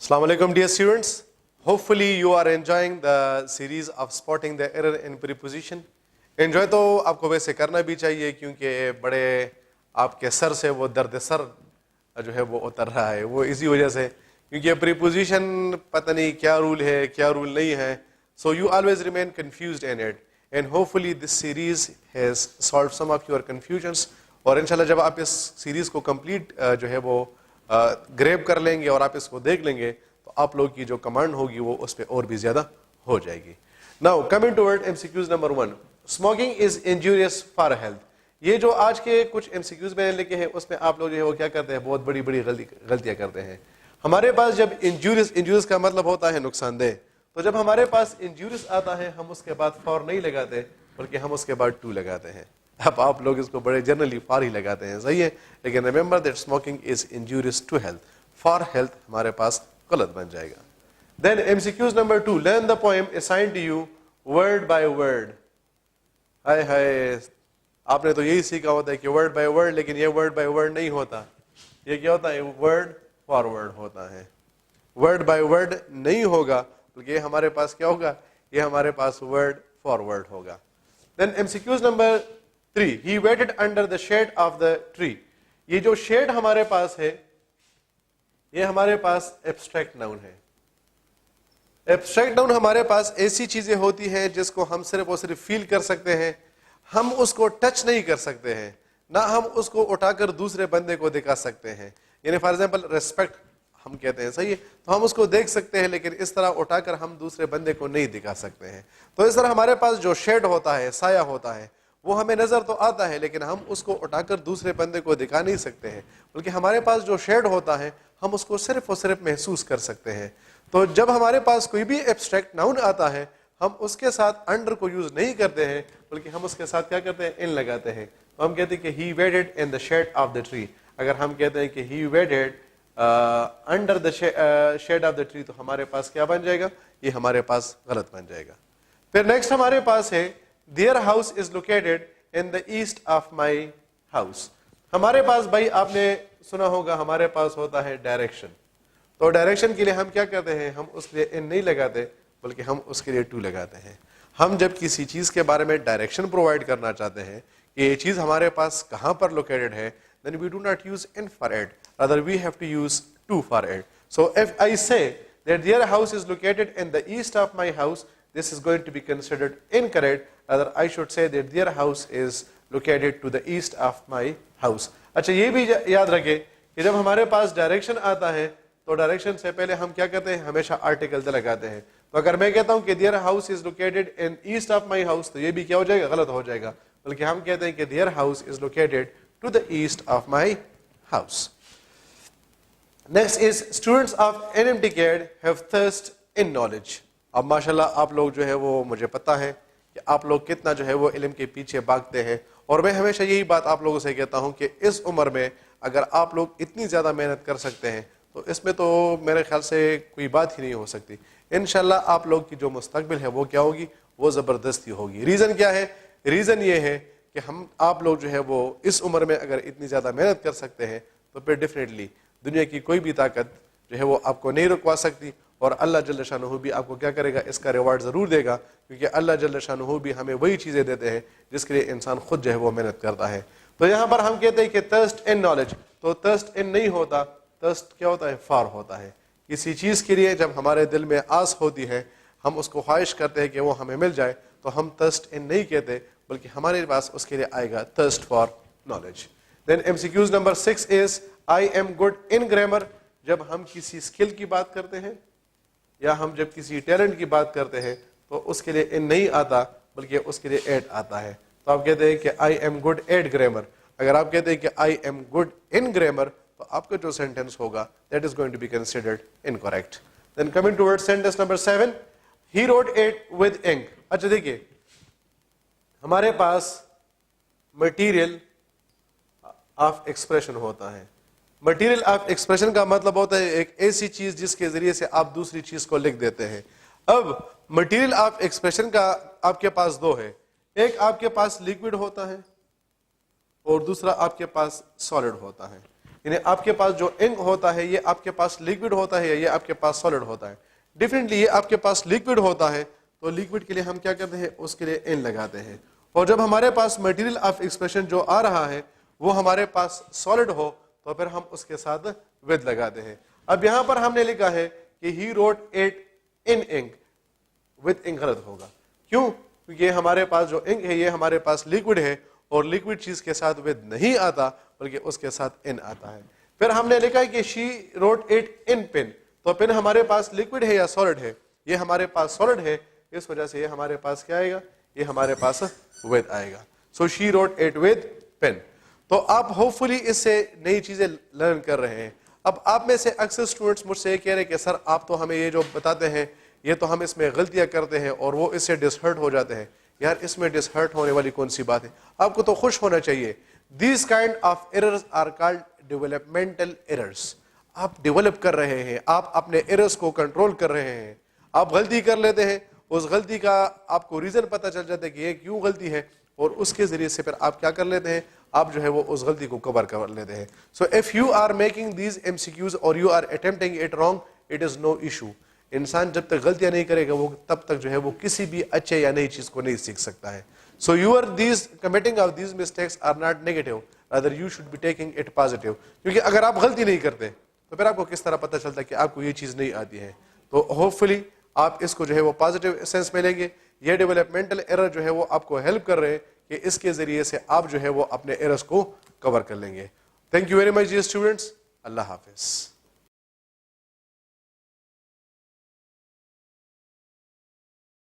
Assalamu alaikum dear students. Hopefully you are enjoying the series of spotting the error in preposition. Enjoy تو آپ کو ویسے کرنا بھی چاہیے کیونکہ بڑے آپ کے سر سے وہ درد سر جو ہے وہ اتر رہا ہے وہ اسی وجہ سے کیونکہ preposition پتہ نہیں کیا رول ہے کیا رول نہیں ہے. So you always remain confused in it and hopefully this series has solved some of your confusions. اور انشاءاللہ جب آپ اس سیریز کو کمپلیٹ جو ہے وہ گریب کر لیں گے اور آپ اس کو دیکھ لیں گے تو آپ لوگ کی جو کمانڈ ہوگی وہ اس پہ اور بھی زیادہ ہو جائے گی. Now coming toward MCQs number 1. Smoking is injurious for health. یہ جو آج کے کچھ MCQs میں لکھے ہیں اس میں آپ لوگ جو ہے وہ کیا کرتے ہیں بہت بڑی بڑی غلطیاں کرتے ہیں. ہمارے پاس جب انجوریس کا مطلب ہوتا ہے نقصان دہ, تو جب ہمارے پاس انجوریس آتا ہے ہم اس کے بعد فار نہیں لگاتے بلکہ ہم اس کے بعد ٹو لگاتے ہیں. اب آپ لوگ اس کو بڑے جنرلی فار ہی لگاتے ہیں, صحیح ہے, لیکن remember that smoking is injurious to health. For health ہمارے پاس غلط بن جائے گا. دین MCQs number 2. Learn the poem assigned to you word by word. ہائے ہائے, آپ نے تو یہی سیکھا ہوتا ہے کہ ورڈ بائی ورڈ, لیکن یہ ورڈ بائی ورڈ نہیں ہوتا. یہ کیا ہوتا ہے, ورڈ فارورڈ ہوتا ہے. ورڈ بائی ورڈ نہیں ہوگا بلکہ یہ ہمارے پاس کیا ہوگا, یہ ہمارے پاس ورڈ فارورڈ ہوگا. دین MCQs number 3. He waited under the shade of the tree. یہ جو شیڈ ہمارے پاس ہے یہ ہمارے پاس ایبسٹریکٹ ناؤن ہے. ایبسٹریکٹ ناؤن ہمارے پاس ایسی چیزیں ہوتی ہیں جس کو ہم صرف اور صرف فیل کر سکتے ہیں, ہم اس کو ٹچ نہیں کر سکتے ہیں, نہ ہم اس کو اٹھا کر دوسرے بندے کو دکھا سکتے ہیں. یعنی فار ایگزامپل ریسپیکٹ ہم کہتے ہیں, صحیح ہے, تو ہم اس کو دیکھ سکتے ہیں لیکن اس طرح اٹھا کر ہم دوسرے بندے کو نہیں دکھا سکتے ہیں. تو اس طرح ہمارے پاس جو شیڈ ہوتا ہے, سایہ ہوتا ہے, وہ ہمیں نظر تو آتا ہے لیکن ہم اس کو اٹھا کر دوسرے بندے کو دکھا نہیں سکتے ہیں, بلکہ ہمارے پاس جو شیڈ ہوتا ہے ہم اس کو صرف اور صرف محسوس کر سکتے ہیں. تو جب ہمارے پاس کوئی بھی ایبسٹریکٹ ناؤن آتا ہے ہم اس کے ساتھ انڈر کو یوز نہیں کرتے ہیں بلکہ ہم اس کے ساتھ کیا کرتے ہیں, ان لگاتے ہیں. تو ہم کہتے ہیں کہ he waited in the shade of the tree. اگر ہم کہتے ہیں کہ he waited under the shade of the tree تو ہمارے پاس کیا بن جائے گا, یہ ہمارے پاس غلط بن جائے گا. پھر نیکسٹ ہمارے پاس ہے their house is located in the east of my house. ہمارے پاس بھائی آپ نے سنا ہوگا ہمارے پاس ہوتا ہے ڈائریکشن. تو ڈائریکشن کے لیے ہم کیا کرتے ہیں, ہم اس کے لیے ان نہیں لگاتے بلکہ ہم اس کے لیے ٹو لگاتے ہیں. ہم جب کسی چیز کے بارے میں ڈائریکشن پرووائڈ کرنا چاہتے ہیں کہ یہ چیز ہمارے پاس کہاں پر لوکیٹڈ ہے, then we do not use in for it, rather we have to use to for it. So if I say that their house is located in the east of my house, this is going to be considered incorrect, rather I should say that their house is located to the east of my house. اچھا یہ بھی یاد رکھیں کہ جب ہمارے پاس direction آتا ہے تو ڈائریکشن سے پہلے ہم کیا کرتے ہیں, ہمیشہ آرٹیکل لگاتے ہیں. تو اگر میں کہتا ہوں کہ their house is located in east of my house تو یہ بھی کیا ہو جائے گا, غلط ہو جائے گا, بلکہ ہم کہتے ہیں کہ their house is located to the east of my house. Next is students of NMT CAD have thirst in knowledge. اب ماشاءاللہ آپ لوگ جو ہے وہ مجھے پتہ ہے کہ آپ لوگ کتنا جو ہے وہ علم کے پیچھے بھاگتے ہیں, اور میں ہمیشہ یہی بات آپ لوگوں سے کہتا ہوں کہ اس عمر میں اگر آپ لوگ اتنی زیادہ محنت کر سکتے ہیں تو اس میں تو میرے خیال سے کوئی بات ہی نہیں ہو سکتی. انشاءاللہ آپ لوگ کی جو مستقبل ہے وہ کیا ہوگی, وہ زبردستی ہوگی. ریزن کیا ہے, ریزن یہ ہے کہ آپ لوگ جو ہے وہ اس عمر میں اگر اتنی زیادہ محنت کر سکتے ہیں تو پھر ڈیفینیٹلی دنیا کی کوئی بھی طاقت جو ہے وہ آپ کو نہیں رکوا سکتی, اور اللہ جل شانہ بھی آپ کو کیا کرے گا, اس کا ریوارڈ ضرور دے گا, کیونکہ اللہ جل شانہ بھی ہمیں وہی چیزیں دیتے ہیں جس کے لیے انسان خود جو ہے وہ محنت کرتا ہے. تو یہاں پر ہم کہتے ہیں کہ تھرسٹ ان نالج, تو تھرسٹ ان نہیں ہوتا, تھرسٹ کیا ہوتا ہے, فار ہوتا ہے. کسی چیز کے لیے جب ہمارے دل میں آس ہوتی ہے, ہم اس کو خواہش کرتے ہیں کہ وہ ہمیں مل جائے, تو ہم تھرسٹ ان نہیں کہتے بلکہ ہمارے پاس اس کے لیے آئے گا thirst for knowledge. Then MCQs number 6 is I am good in grammar. جب ہم کسی اسکل کی بات کرتے ہیں یا ہم جب کسی ٹیلنٹ کی بات کرتے ہیں تو اس کے لیے ان نہیں آتا بلکہ اس کے لیے ایٹ آتا ہے. تو آپ کہتے ہیں کہ I am good at grammar. اگر آپ کہتے ہیں کہ I am good in grammar تو آپ کا جو سینٹینس ہوگا that is going to be considered incorrect. Then coming towards sentence number 7, he wrote it with ink. اچھا دیکھیے ہمارے پاس مٹیریل آف ایکسپریشن ہوتا ہے. مٹیریل آف ایکسپریشن کا مطلب ہوتا ہے ایک ایسی چیز جس کے ذریعے سے آپ دوسری چیز کو لکھ دیتے ہیں. اب مٹیریل آف ایکسپریشن کا آپ کے پاس دو ہے, ایک آپ کے پاس لیکوڈ ہوتا ہے اور دوسرا آپ کے پاس سالڈ ہوتا ہے. یعنی آپ کے پاس جو انک ہوتا ہے یہ آپ کے پاس لیکوڈ ہوتا ہے یا یہ آپ کے پاس سالڈ ہوتا ہے. ڈیفینیٹلی یہ آپ کے پاس لیکوڈ ہوتا ہے تو لیکوڈ کے لیے ہم کیا کرتے ہیں, اس کے لیے ان لگاتے ہیں. اور جب ہمارے پاس مٹیریل آف ایکسپریشن جو آ رہا ہے وہ ہمارے پاس سالڈ ہو تو پھر ہم اس کے ساتھ ود لگاتے ہیں. اب یہاں پر ہم نے لکھا ہے کہ he wrote at in ink, with ink غلط ہوگا. کیوں؟ کیونکہ یہ ہمارے پاس جو انک ہے یہ ہمارے پاس لیکوڈ ہے اور لیکوڈ چیز کے ساتھ ود نہیں آتا بلکہ اس کے ساتھ ان آتا ہے. پھر ہم نے لکھا ہے کہ شی روٹ اٹ ان پین, تو پین ہمارے پاس لیکوڈ ہے یا سالڈ ہے؟ یہ ہمارے پاس سالڈ ہے, اس وجہ سے یہ ہمارے پاس کیا آئے گا, یہ ہمارے پاس ود آئے گا. سو شی روٹ اٹ ود پین. تو آپ ہوپ فلی اس سے نئی چیزیں لرن کر رہے ہیں. اب آپ میں سے اکثر اسٹوڈنٹس مجھ سے یہ کہہ رہے ہیں کہ سر آپ تو ہمیں یہ جو بتاتے ہیں یہ تو ہم اس میں غلطیاں کرتے ہیں اور وہ اس سے ڈسہرٹ ہو جاتے ہیں. یار اس میں ڈسہرٹ ہونے والی کون سی بات ہے, آپ کو تو خوش ہونا چاہیے. These kind of errors are called developmental errors. آپ ڈیولپ کر رہے ہیں, آپ اپنے ایررز کو کنٹرول کر رہے ہیں. آپ غلطی کر لیتے ہیں, اس غلطی کا آپ کو ریزن پتہ چل جاتا ہے کہ یہ کیوں غلطی ہے اور اس کے ذریعے سے پھر آپ کیا کر لیتے ہیں, آپ جو ہے وہ اس غلطی کو کور کر لیتے ہیں. So if you are making these MCQs اور you are attempting it wrong, it is no issue. انسان جب تک غلطیاں نہیں کرے گا وہ تب تک جو ہے وہ کسی بھی اچھے یا نئی چیز کو نہیں سیکھ سکتا ہے. So your these committing of these mistakes are not negative, rather you should be taking it positive. کیونکہ اگر آپ غلطی نہیں کرتے تو پھر آپ کو کس طرح پتہ چلتا ہے کہ آپ کو یہ چیز نہیں آتی ہے. تو ہوپ فلی آپ اس کو جو ہے وہ پازیٹیو سینس میں لیں گے. یہ ڈیولپمنٹل ایرر جو ہے وہ آپ کو ہیلپ کر رہے ہیں کہ اس کے ذریعے سے آپ جو ہے وہ اپنے ایررز کو کور کر لیں گے. Thank you very much dear students. اللہ حافظ.